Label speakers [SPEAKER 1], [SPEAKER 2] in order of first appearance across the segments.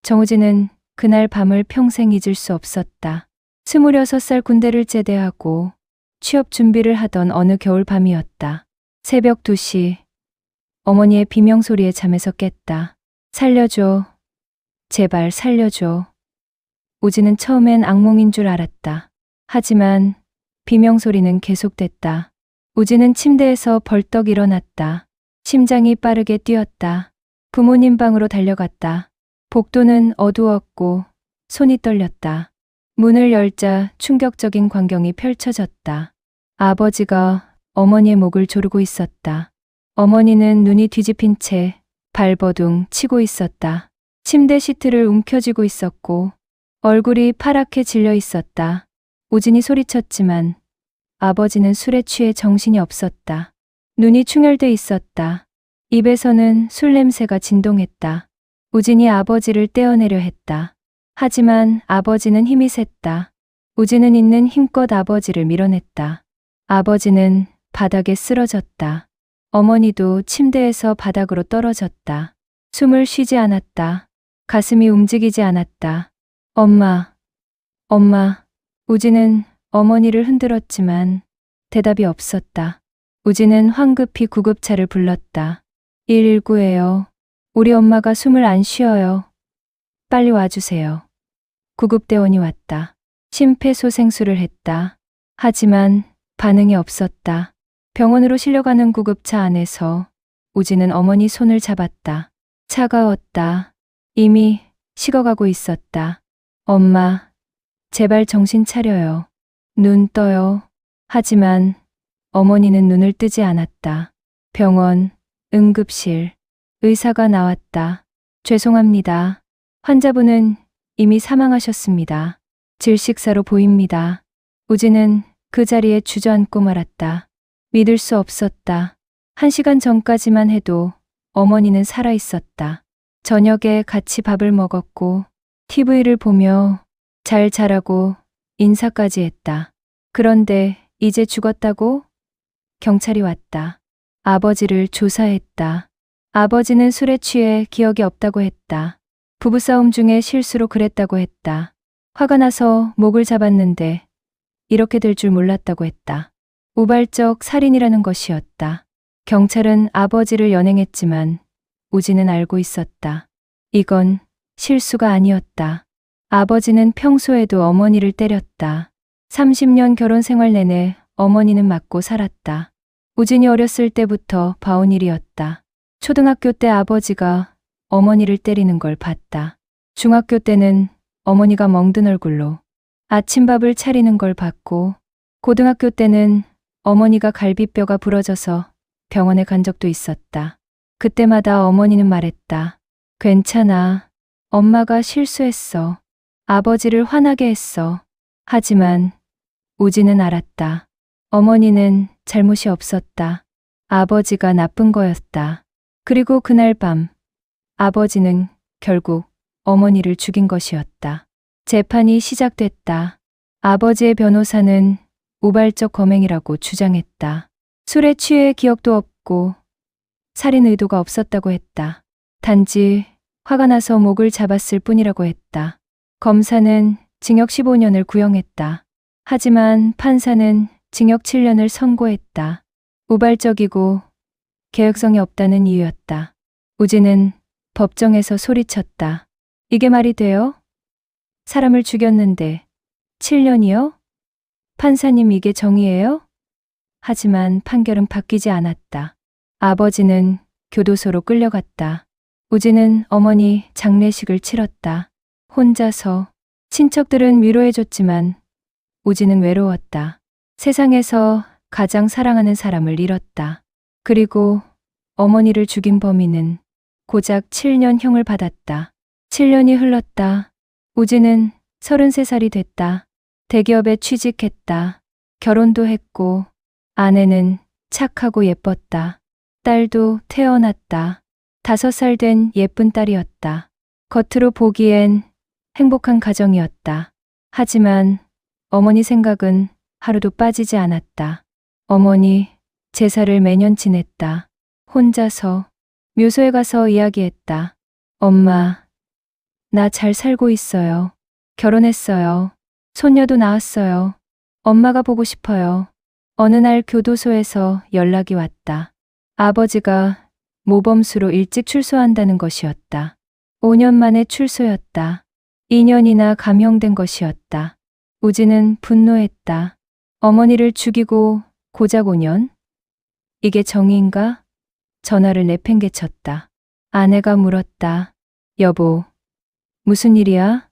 [SPEAKER 1] 정우진은 그날 밤을 평생 잊을 수 없었다. 26살 군대를 제대하고 취업 준비를 하던 어느 겨울 밤이었다. 새벽 2시 어머니의 비명소리에 잠에서 깼다. 살려줘. 제발 살려줘. 우진은 처음엔 악몽인 줄 알았다. 하지만 비명소리는 계속됐다. 우진은 침대에서 벌떡 일어났다. 심장이 빠르게 뛰었다. 부모님 방으로 달려갔다. 복도는 어두웠고 손이 떨렸다. 문을 열자 충격적인 광경이 펼쳐졌다. 아버지가 어머니의 목을 조르고 있었다. 어머니는 눈이 뒤집힌 채 발버둥 치고 있었다. 침대 시트를 움켜쥐고 있었고 얼굴이 파랗게 질려 있었다. 우진이 소리쳤지만 아버지는 술에 취해 정신이 없었다. 눈이 충혈돼 있었다. 입에서는 술 냄새가 진동했다. 우진이 아버지를 떼어내려 했다. 하지만 아버지는 힘이 셌다. 우진은 있는 힘껏 아버지를 밀어냈다. 아버지는 바닥에 쓰러졌다. 어머니도 침대에서 바닥으로 떨어졌다. 숨을 쉬지 않았다. 가슴이 움직이지 않았다. 엄마, 엄마. 우진은 어머니를 흔들었지만 대답이 없었다. 우진은 황급히 구급차를 불렀다. 119예요. 우리 엄마가 숨을 안 쉬어요. 빨리 와주세요. 구급대원이 왔다. 심폐소생술을 했다. 하지만 반응이 없었다. 병원으로 실려가는 구급차 안에서 우진은 어머니 손을 잡았다. 차가웠다. 이미 식어가고 있었다. 엄마, 제발 정신 차려요. 눈 떠요. 하지만 어머니는 눈을 뜨지 않았다. 병원, 응급실, 의사가 나왔다. 죄송합니다. 환자분은 이미 사망하셨습니다. 질식사로 보입니다. 우진은 그 자리에 주저앉고 말았다. 믿을 수 없었다. 1시간 전까지만 해도 어머니는 살아있었다. 저녁에 같이 밥을 먹었고 TV를 보며 잘 자라고 인사까지 했다. 그런데 이제 죽었다고? 경찰이 왔다. 아버지를 조사했다. 아버지는 술에 취해 기억이 없다고 했다. 부부싸움 중에 실수로 그랬다고 했다. 화가 나서 목을 잡았는데 이렇게 될 줄 몰랐다고 했다. 우발적 살인이라는 것이었다. 경찰은 아버지를 연행했지만 우진은 알고 있었다. 이건 실수가 아니었다. 아버지는 평소에도 어머니를 때렸다. 30년 결혼 생활 내내 어머니는 맞고 살았다. 우진이 어렸을 때부터 봐온 일이었다. 초등학교 때 아버지가 어머니를 때리는 걸 봤다. 중학교 때는 어머니가 멍든 얼굴로 아침밥을 차리는 걸 봤고, 고등학교 때는 어머니가 갈비뼈가 부러져서 병원에 간 적도 있었다. 그때마다 어머니는 말했다. 괜찮아. 엄마가 실수했어. 아버지를 화나게 했어. 하지만 우진은 알았다. 어머니는 잘못이 없었다. 아버지가 나쁜 거였다. 그리고 그날 밤 아버지는 결국 어머니를 죽인 것이었다. 재판이 시작됐다. 아버지의 변호사는 우발적 검행이라고 주장했다. 술에 취해 기억도 없고 살인 의도가 없었다고 했다. 단지 화가 나서 목을 잡았을 뿐이라고 했다. 검사는 징역 15년을 구형했다. 하지만 판사는 징역 7년을 선고했다. 우발적이고 계획성이 없다는 이유였다. 우진은 법정에서 소리쳤다. 이게 말이 돼요? 사람을 죽였는데 7년이요? 판사님, 이게 정의예요? 하지만 판결은 바뀌지 않았다. 아버지는 교도소로 끌려갔다. 우진은 어머니 장례식을 치렀다. 혼자서. 친척들은 위로해줬지만 우진은 외로웠다. 세상에서 가장 사랑하는 사람을 잃었다. 그리고 어머니를 죽인 범인은 고작 7년형을 받았다. 7년이 흘렀다. 우진은 33살이 됐다. 대기업에 취직했다. 결혼도 했고 아내는 착하고 예뻤다. 딸도 태어났다. 5살 된 예쁜 딸이었다. 겉으로 보기엔 행복한 가정이었다. 하지만 어머니 생각은 하루도 빠지지 않았다. 어머니 제사를 매년 지냈다. 혼자서 묘소에 가서 이야기했다. 엄마, 나 잘 살고 있어요. 결혼했어요. 손녀도 낳았어요. 엄마가 보고 싶어요. 어느 날 교도소에서 연락이 왔다. 아버지가 모범수로 일찍 출소한다는 것이었다. 5년 만에 출소였다. 2년이나 감형된 것이었다. 우진은 분노했다. 어머니를 죽이고 고작 5년? 이게 정의인가? 전화를 내팽개쳤다. 아내가 물었다. 여보, 무슨 일이야?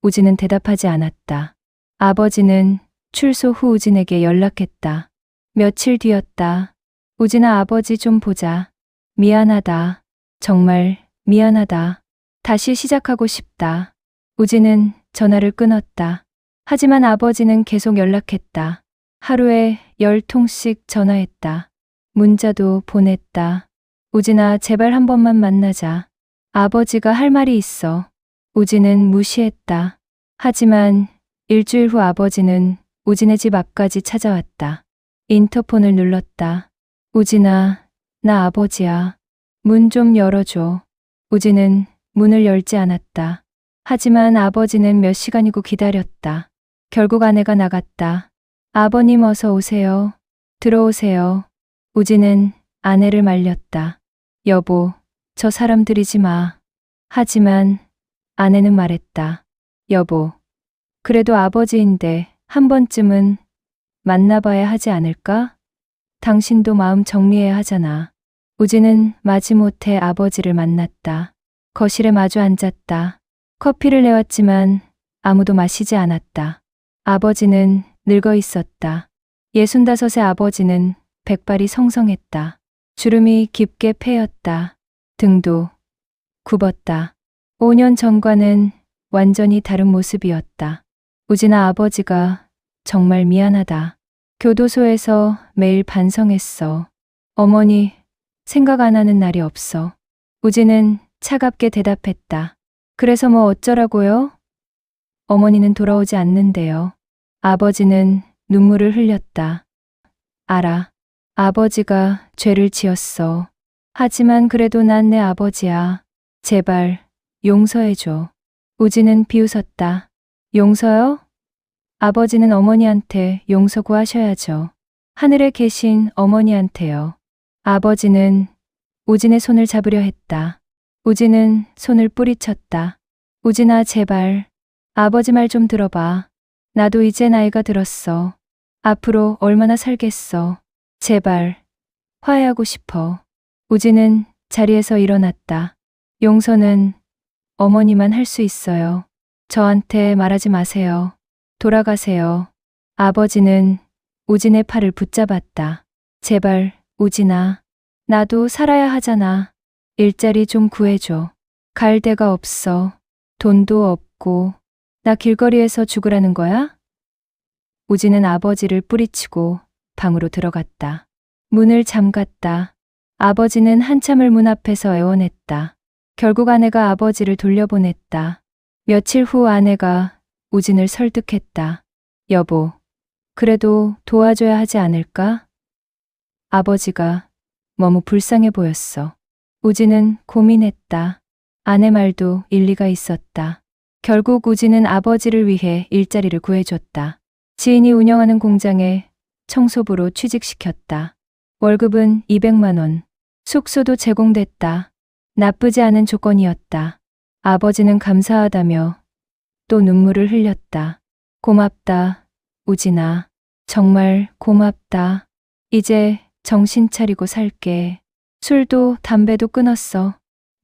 [SPEAKER 1] 우진은 대답하지 않았다. 아버지는 출소 후 우진에게 연락했다. 며칠 뒤였다. 우진아, 아버지 좀 보자. 미안하다. 정말 미안하다. 다시 시작하고 싶다. 우진은 전화를 끊었다. 하지만 아버지는 계속 연락했다. 하루에 10통씩 전화했다. 문자도 보냈다. 우진아, 제발 한 번만 만나자. 아버지가 할 말이 있어. 우진은 무시했다. 하지만 일주일 후 아버지는 우진의 집 앞까지 찾아왔다. 인터폰을 눌렀다. 우진아, 나 아버지야. 문 좀 열어줘. 우진은 문을 열지 않았다. 하지만 아버지는 몇 시간이고 기다렸다. 결국 아내가 나갔다. 아버님 어서 오세요. 들어오세요. 우진은 아내를 말렸다. 여보, 저 사람 들이지 마. 하지만 아내는 말했다. 여보, 그래도 아버지인데 한 번쯤은 만나봐야 하지 않을까? 당신도 마음 정리해야 하잖아. 우진은 마지못해 아버지를 만났다. 거실에 마주 앉았다. 커피를 내왔지만 아무도 마시지 않았다. 아버지는 늙어 있었다. 65의 아버지는 백발이 성성했다. 주름이 깊게 패였다. 등도 굽었다. 5년 전과는 완전히 다른 모습이었다. 우진아, 아버지가 정말 미안하다. 교도소에서 매일 반성했어. 어머니 생각 안 하는 날이 없어. 우진은 차갑게 대답했다. 그래서 뭐 어쩌라고요? 어머니는 돌아오지 않는데요. 아버지는 눈물을 흘렸다. 알아. 아버지가 죄를 지었어. 하지만 그래도 난 내 아버지야. 제발 용서해줘. 우진은 비웃었다. 용서요? 아버지는 어머니한테 용서 구하셔야죠. 하늘에 계신 어머니한테요. 아버지는 우진의 손을 잡으려 했다. 우진은 손을 뿌리쳤다. 우진아, 제발. 아버지 말 좀 들어봐. 나도 이제 나이가 들었어. 앞으로 얼마나 살겠어. 제발. 화해하고 싶어. 우진은 자리에서 일어났다. 용서는 어머니만 할 수 있어요. 저한테 말하지 마세요. 돌아가세요. 아버지는 우진의 팔을 붙잡았다. 제발, 우진아. 나도 살아야 하잖아. 일자리 좀 구해줘. 갈 데가 없어. 돈도 없고. 나 길거리에서 죽으라는 거야? 우진은 아버지를 뿌리치고 방으로 들어갔다. 문을 잠갔다. 아버지는 한참을 문 앞에서 애원했다. 결국 아내가 아버지를 돌려보냈다. 며칠 후 아내가 우진을 설득했다. 여보, 그래도 도와줘야 하지 않을까? 아버지가 너무 불쌍해 보였어. 우진은 고민했다. 아내 말도 일리가 있었다. 결국 우진은 아버지를 위해 일자리를 구해줬다. 지인이 운영하는 공장에 청소부로 취직시켰다. 월급은 200만 원. 숙소도 제공됐다. 나쁘지 않은 조건이었다. 아버지는 감사하다며 또 눈물을 흘렸다. 고맙다, 우진아. 정말 고맙다. 이제 정신 차리고 살게. 술도 담배도 끊었어.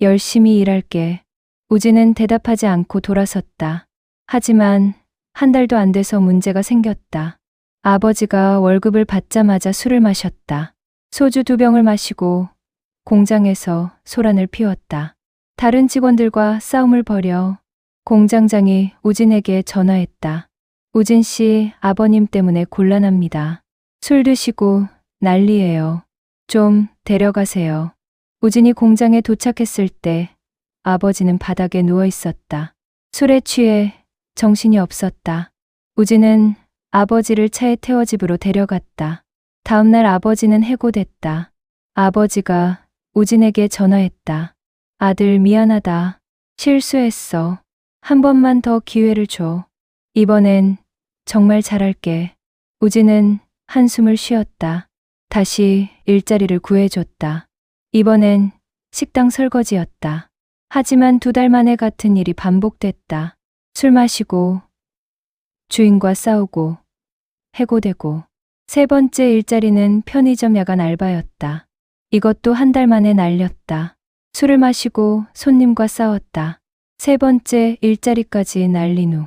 [SPEAKER 1] 열심히 일할게. 우진은 대답하지 않고 돌아섰다. 하지만 한 달도 안 돼서 문제가 생겼다. 아버지가 월급을 받자마자 술을 마셨다. 소주 2병을 마시고 공장에서 소란을 피웠다. 다른 직원들과 싸움을 벌여 공장장이 우진에게 전화했다. 우진 씨, 아버님 때문에 곤란합니다. 술 드시고 난리예요. 좀 데려가세요. 우진이 공장에 도착했을 때 아버지는 바닥에 누워 있었다. 술에 취해 정신이 없었다. 우진은 아버지를 차에 태워 집으로 데려갔다. 다음 날 아버지는 해고됐다. 아버지가 우진에게 전화했다. 아들, 미안하다. 실수했어. 한 번만 더 기회를 줘. 이번엔 정말 잘할게. 우진은 한숨을 쉬었다. 다시 일자리를 구해줬다. 이번엔 식당 설거지였다. 하지만 2달 만에 같은 일이 반복됐다. 술 마시고, 주인과 싸우고, 해고되고. 3번째 일자리는 편의점 야간 알바였다. 이것도 1달 만에 날렸다. 술을 마시고 손님과 싸웠다. 3번째 일자리까지 날린 후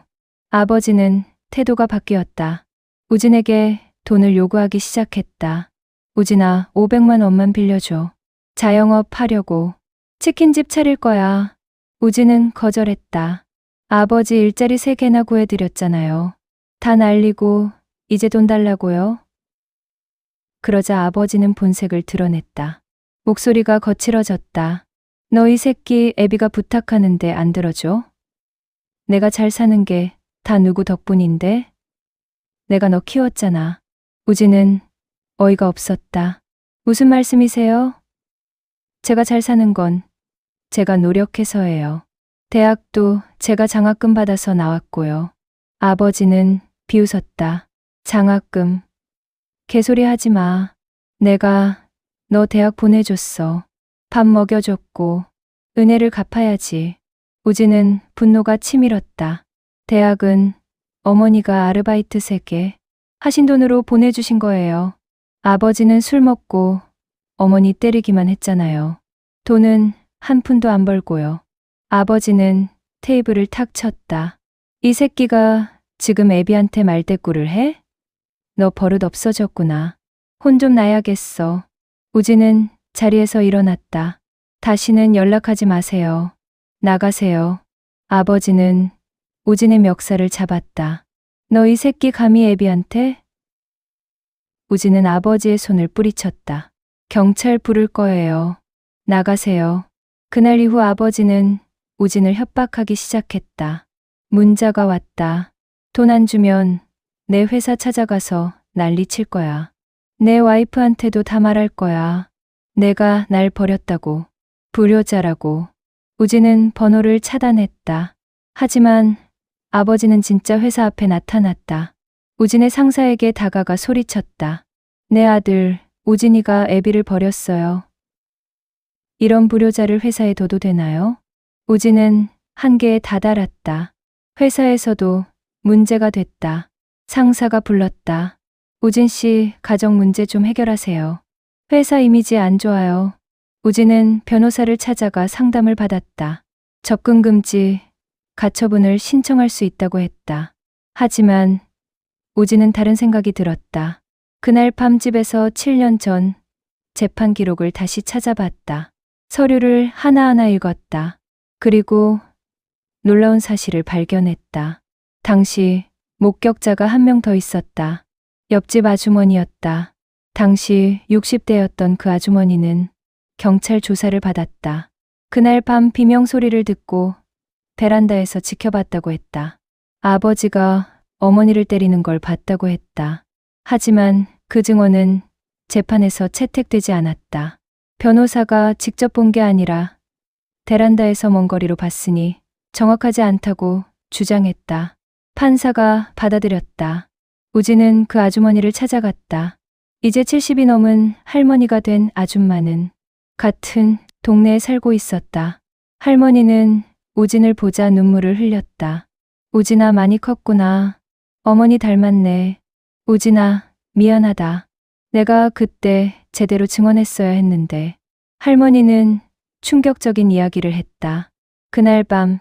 [SPEAKER 1] 아버지는 태도가 바뀌었다. 우진에게 돈을 요구하기 시작했다. 우진아, 500만 원만 빌려줘. 자영업 하려고. 치킨집 차릴 거야. 우진은 거절했다. 아버지 일자리 3개나 구해드렸잖아요. 다 날리고 이제 돈 달라고요? 그러자 아버지는 본색을 드러냈다. 목소리가 거칠어졌다. 너 이 새끼, 애비가 부탁하는데 안 들어줘? 내가 잘 사는 게 다 누구 덕분인데? 내가 너 키웠잖아. 우진은 어이가 없었다. 무슨 말씀이세요? 제가 잘 사는 건 제가 노력해서예요. 대학도 제가 장학금 받아서 나왔고요. 아버지는 비웃었다. 장학금. 개소리 하지 마. 내가 너 대학 보내줬어. 밥 먹여줬고 은혜를 갚아야지. 우진은 분노가 치밀었다. 대학은 어머니가 아르바이트 3개 하신 돈으로 보내주신 거예요. 아버지는 술 먹고 어머니 때리기만 했잖아요. 돈은 한 푼도 안 벌고요. 아버지는 테이블을 탁 쳤다. 이 새끼가 지금 애비한테 말대꾸를 해? 너 버릇 없어졌구나. 혼 좀 나야겠어. 우진은 자리에서 일어났다. 다시는 연락하지 마세요. 나가세요. 아버지는 우진의 멱살을 잡았다. 너 이 새끼 감히 애비한테? 우진은 아버지의 손을 뿌리쳤다. 경찰 부를 거예요. 나가세요. 그날 이후 아버지는 우진을 협박하기 시작했다. 문자가 왔다. 돈 안 주면 내 회사 찾아가서 난리 칠 거야. 내 와이프한테도 다 말할 거야. 내가 날 버렸다고. 불효자라고. 우진은 번호를 차단했다. 하지만 아버지는 진짜 회사 앞에 나타났다. 우진의 상사에게 다가가 소리쳤다. 내 아들 우진이가 애비를 버렸어요. 이런 불효자를 회사에 둬도 되나요? 우진은 한계에 다다랐다. 회사에서도 문제가 됐다. 상사가 불렀다. 우진 씨, 가정 문제 좀 해결하세요. 회사 이미지 안 좋아요. 우진은 변호사를 찾아가 상담을 받았다. 접근 금지, 가처분을 신청할 수 있다고 했다. 하지만 우진은 다른 생각이 들었다. 그날 밤 집에서 7년 전 재판 기록을 다시 찾아봤다. 서류를 하나하나 읽었다. 그리고 놀라운 사실을 발견했다. 당시 목격자가 1명 더 있었다. 옆집 아주머니였다. 당시 60대였던 그 아주머니는 경찰 조사를 받았다. 그날 밤 비명 소리를 듣고 베란다에서 지켜봤다고 했다. 아버지가 어머니를 때리는 걸 봤다고 했다. 하지만 그 증언은 재판에서 채택되지 않았다. 변호사가 직접 본 게 아니라 베란다에서 먼 거리로 봤으니 정확하지 않다고 주장했다. 판사가 받아들였다. 우진은 그 아주머니를 찾아갔다. 이제 70이 넘은 할머니가 된 아줌마는 같은 동네에 살고 있었다. 할머니는 우진을 보자 눈물을 흘렸다. 우진아, 많이 컸구나. 어머니 닮았네. 우진아, 미안하다. 내가 그때 제대로 증언했어야 했는데. 할머니는 충격적인 이야기를 했다. 그날 밤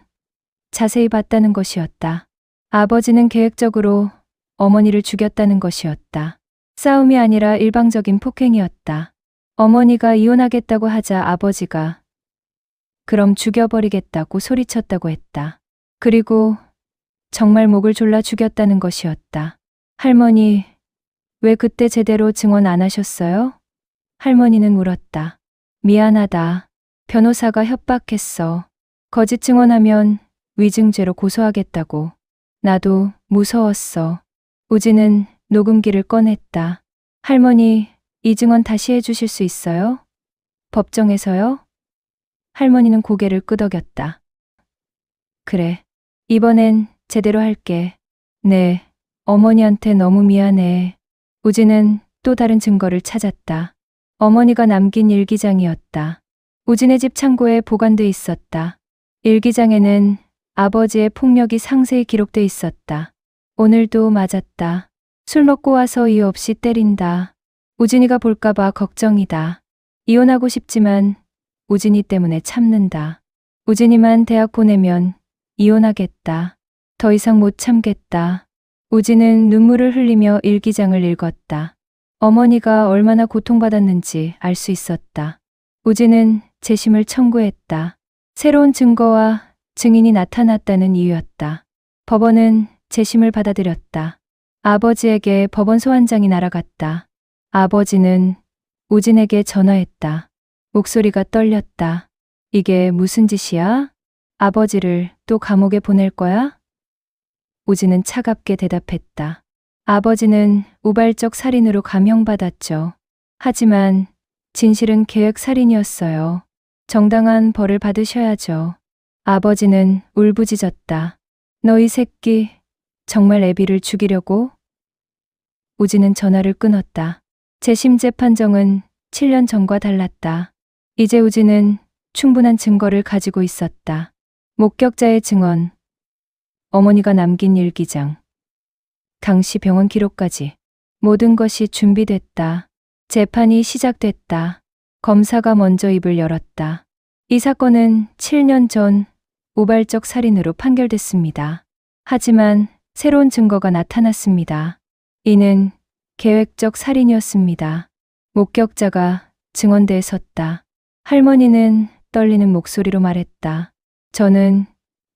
[SPEAKER 1] 자세히 봤다는 것이었다. 아버지는 계획적으로 어머니를 죽였다는 것이었다. 싸움이 아니라 일방적인 폭행이었다. 어머니가 이혼하겠다고 하자 아버지가 그럼 죽여버리겠다고 소리쳤다고 했다. 그리고 정말 목을 졸라 죽였다는 것이었다. 할머니, 왜 그때 제대로 증언 안 하셨어요? 할머니는 울었다. 미안하다. 변호사가 협박했어. 거짓 증언하면 위증죄로 고소하겠다고. 나도 무서웠어. 우진은 녹음기를 꺼냈다. 할머니, 이 증언 다시 해주실 수 있어요? 법정에서요? 할머니는 고개를 끄덕였다. 그래. 이번엔 제대로 할게. 네. 어머니한테 너무 미안해. 우진은 또 다른 증거를 찾았다. 어머니가 남긴 일기장이었다. 우진의 집 창고에 보관돼 있었다. 일기장에는 아버지의 폭력이 상세히 기록돼 있었다. 오늘도 맞았다. 술 먹고 와서 이유 없이 때린다. 우진이가 볼까봐 걱정이다. 이혼하고 싶지만 우진이 때문에 참는다. 우진이만 대학 보내면 이혼하겠다. 더 이상 못 참겠다. 우진은 눈물을 흘리며 일기장을 읽었다. 어머니가 얼마나 고통받았는지 알 수 있었다. 우진은 재심을 청구했다. 새로운 증거와 증인이 나타났다는 이유였다. 법원은 재심을 받아들였다. 아버지에게 법원 소환장이 날아갔다. 아버지는 우진에게 전화했다. 목소리가 떨렸다. 이게 무슨 짓이야? 아버지를 또 감옥에 보낼 거야? 우진은 차갑게 대답했다. 아버지는 우발적 살인으로 감형받았죠. 하지만 진실은 계획 살인이었어요. 정당한 벌을 받으셔야죠. 아버지는 울부짖었다. 너 이 새끼, 정말 애비를 죽이려고? 우진은 전화를 끊었다. 재심 재판정은 7년 전과 달랐다. 이제 우진은 충분한 증거를 가지고 있었다. 목격자의 증언, 어머니가 남긴 일기장, 당시 병원 기록까지 모든 것이 준비됐다. 재판이 시작됐다. 검사가 먼저 입을 열었다. 이 사건은 7년 전 우발적 살인으로 판결됐습니다. 하지만 새로운 증거가 나타났습니다. 이는 계획적 살인이었습니다. 목격자가 증언대에 섰다. 할머니는 떨리는 목소리로 말했다. 저는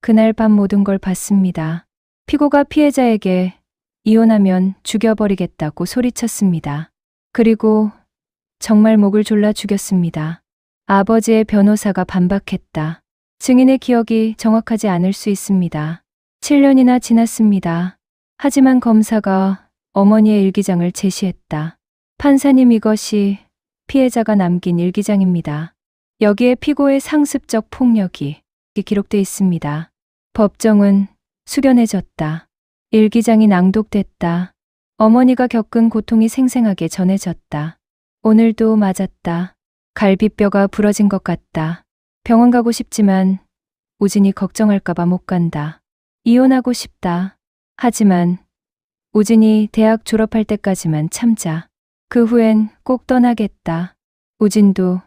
[SPEAKER 1] 그날 밤 모든 걸 봤습니다. 피고가 피해자에게 이혼하면 죽여버리겠다고 소리쳤습니다. 그리고 정말 목을 졸라 죽였습니다. 아버지의 변호사가 반박했다. 증인의 기억이 정확하지 않을 수 있습니다. 7년이나 지났습니다. 하지만 검사가 어머니의 일기장을 제시했다. 판사님, 이것이 피해자가 남긴 일기장입니다. 여기에 피고의 상습적 폭력이 기록돼 있습니다. 법정은 숙연해졌다. 일기장이 낭독됐다. 어머니가 겪은 고통이 생생하게 전해졌다. 오늘도 맞았다. 갈비뼈가 부러진 것 같다. 병원 가고 싶지만 우진이 걱정할까봐 못 간다. 이혼하고 싶다. 하지만 우진이 대학 졸업할 때까지만 참자. 그 후엔 꼭 떠나겠다. 우진도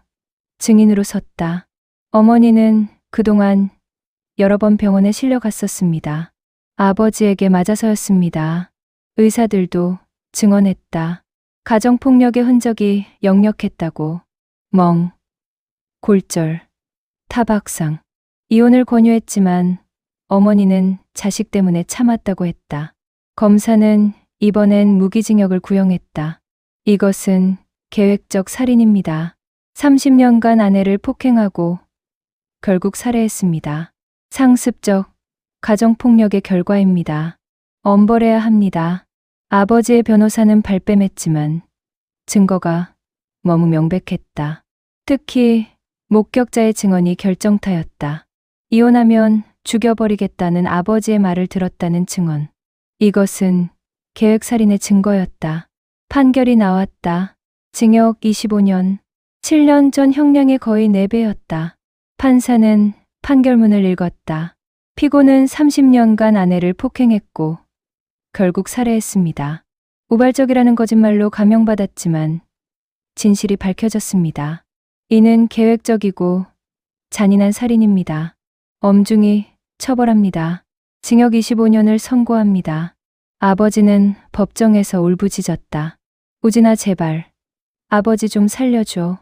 [SPEAKER 1] 증인으로 섰다. 어머니는 그동안 여러 번 병원에 실려갔었습니다. 아버지에게 맞아서였습니다. 의사들도 증언했다. 가정폭력의 흔적이 역력했다고. 멍, 골절, 타박상. 이혼을 권유했지만 어머니는 자식 때문에 참았다고 했다. 검사는 이번엔 무기징역을 구형했다. 이것은 계획적 살인입니다. 30년간 아내를 폭행하고 결국 살해했습니다. 상습적 가정폭력의 결과입니다. 엄벌해야 합니다. 아버지의 변호사는 발뺌했지만 증거가 너무 명백했다. 특히 목격자의 증언이 결정타였다. 이혼하면 죽여버리겠다는 아버지의 말을 들었다는 증언. 이것은 계획살인의 증거였다. 판결이 나왔다. 징역 25년. 7년 전 형량의 거의 4배였다. 판사는 판결문을 읽었다. 피고는 30년간 아내를 폭행했고 결국 살해했습니다. 우발적이라는 거짓말로 감형받았지만 진실이 밝혀졌습니다. 이는 계획적이고 잔인한 살인입니다. 엄중히 처벌합니다. 징역 25년을 선고합니다. 아버지는 법정에서 울부짖었다. 우진아, 제발. 아버지 좀 살려줘.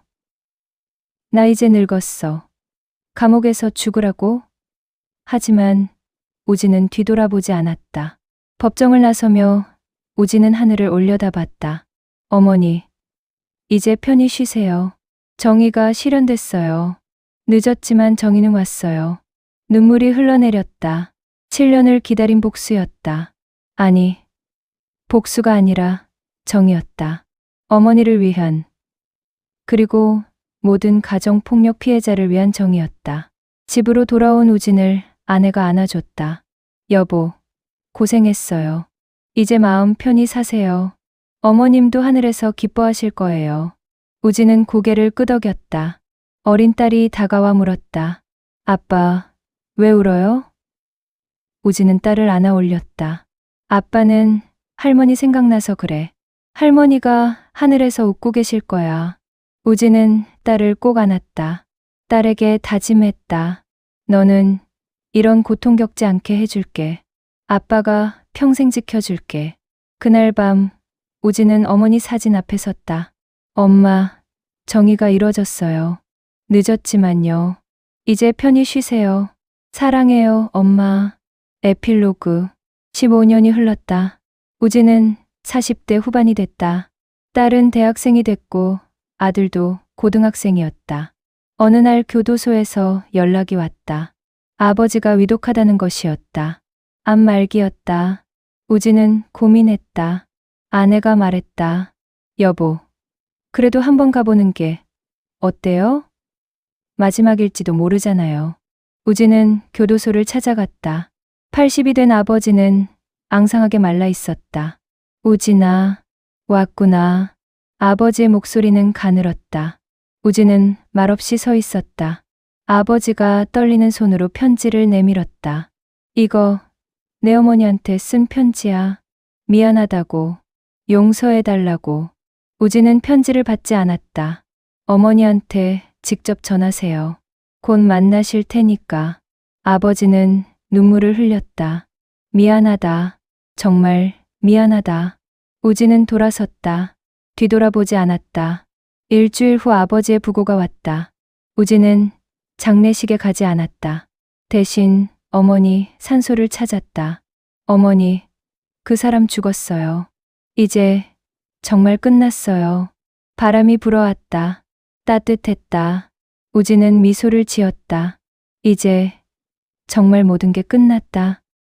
[SPEAKER 1] 나 이제 늙었어. 감옥에서 죽으라고? 하지만 우진은 뒤돌아보지 않았다. 법정을 나서며 우진은 하늘을 올려다봤다. 어머니, 이제 편히 쉬세요. 정의가 실현됐어요. 늦었지만 정의는 왔어요. 눈물이 흘러내렸다. 7년을 기다린 복수였다. 아니, 복수가 아니라 정의였다. 어머니를 위한, 그리고 모든 가정폭력 피해자를 위한 정의였다. 집으로 돌아온 우진을 아내가 안아줬다. 여보, 고생했어요. 이제 마음 편히 사세요. 어머님도 하늘에서 기뻐하실 거예요. 우진은 고개를 끄덕였다. 어린 딸이 다가와 물었다. 아빠, 왜 울어요? 우진은 딸을 안아 올렸다. 아빠는 할머니 생각나서 그래. 할머니가 하늘에서 웃고 계실 거야. 우진은 딸을 꼭 안았다. 딸에게 다짐했다. 너는 이런 고통 겪지 않게 해줄게. 아빠가 평생 지켜줄게. 그날 밤 우진은 어머니 사진 앞에 섰다. 엄마, 정의가 이뤄졌어요. 늦었지만요. 이제 편히 쉬세요. 사랑해요, 엄마. 에필로그. 15년이 흘렀다. 우진은 40대 후반이 됐다. 딸은 대학생이 됐고 아들도 고등학생이었다. 어느 날 교도소에서 연락이 왔다. 아버지가 위독하다는 것이었다. 암 말기였다. 우진은 고민했다. 아내가 말했다. 여보, 그래도 한번 가보는 게 어때요? 마지막일지도 모르잖아요. 우진은 교도소를 찾아갔다. 80이 된 아버지는 앙상하게 말라 있었다. 우진아, 왔구나. 아버지의 목소리는 가늘었다. 우진은 말없이 서 있었다. 아버지가 떨리는 손으로 편지를 내밀었다. 이거 내 어머니한테 쓴 편지야. 미안하다고, 용서해달라고. 우진은 편지를 받지 않았다. 어머니한테 직접 전하세요. 곧 만나실 테니까. 아버지는 눈물을 흘렸다. 미안하다. 정말 미안하다. 우진은 돌아섰다. 뒤돌아보지 않았다. 일주일 후 아버지의 부고가 왔다. 우진은 장례식에 가지 않았다. 대신 어머니 산소를 찾았다. 어머니, 그 사람 죽었어요. 이제 정말 끝났어요. 바람이 불어왔다. 따뜻했다. 우진은 미소를 지었다. 이제 정말 모든 게 끝났다.